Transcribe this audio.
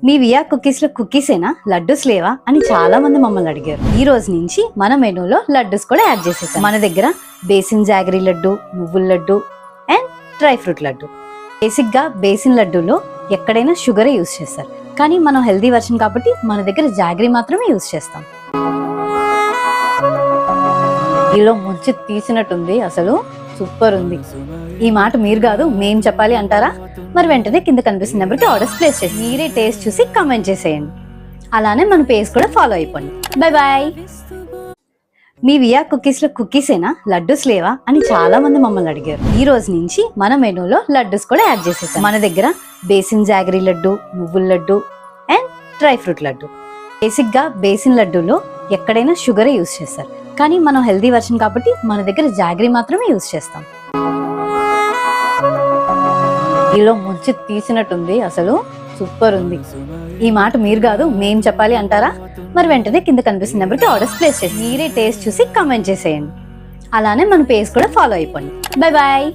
మీ వియా కుకీస్ లో కుకీసేనా లడ్డూస్ లేవా అని చాలా మంది మమ్మల్ని అడిగారు. ఈ రోజు నుంచి మన మెనూలో లడ్డూస్ కూడా యాడ్ చేసేసాం. మన దగ్గర బేసిన్ జాగరీ లడ్డు, నువ్వుల laddu and dry fruit laddu. Basic గా బేసిన్ లడ్డూలో ఎక్కడైనా షుగర్ యూస్ చేస్తారు, కానీ మనం హెల్దీ వర్షన్ కాబట్టి మన దగ్గర జాగరీ మాత్రమే యూస్ చేస్తాం. ఇలా ముంచి తీసినట్టుంది, అసలు సూపర్ ఉంది. ఈ మాట మీరు కాదు మేం చెప్పాలి అంటారా? మరి వెంటనే కింద కనిపిస్తున్న నెంబర్కి ఆర్డర్స్ ప్లేస్ చేసి మీరే టేస్ట్ చూసి కమెంట్ చేసేయండి. అలానే మన పేజ్ కూడా ఫాలో అయిపోండి. Bye bye. మీ వియా కుకీస్ లో కుకీసేనా లడ్డూస్ లేవా అని చాలా మంది మమ్మల్ని అడిగారు. ఈ రోజు నుంచి మన మెనూలో లడ్డూస్ కూడా యాడ్ చేసేసాం. మన దగ్గర బేసిన్ జాగరీ లడ్డు, నువ్వుల laddu and dry fruit laddu. Basic గా బేసిన్ లడ్డూలో ఎక్కడైనా షుగర్ యూస్ చేస్తారు, కానీ మనం హెల్దీ వర్షన్ కాబట్టి మన దగ్గర జాగరీ మాత్రమే యూస్ చేస్తాం. ఇలా ముంచి తీసినట్టుంది, అసలు సూపర్ ఉంది. ఈ మాట మీరు కాదు మేం చెప్పాలి అంటారా? మరి వెంటనే కింద కనిపిస్తున్న నెంబర్కి ఆర్డర్స్ ప్లేస్ చేసి మీరే టేస్ట్ చూసి కమెంట్ చేసేయండి. అలానే మన పేజ్ కూడా ఫాలో అయిపోండి. Bye bye.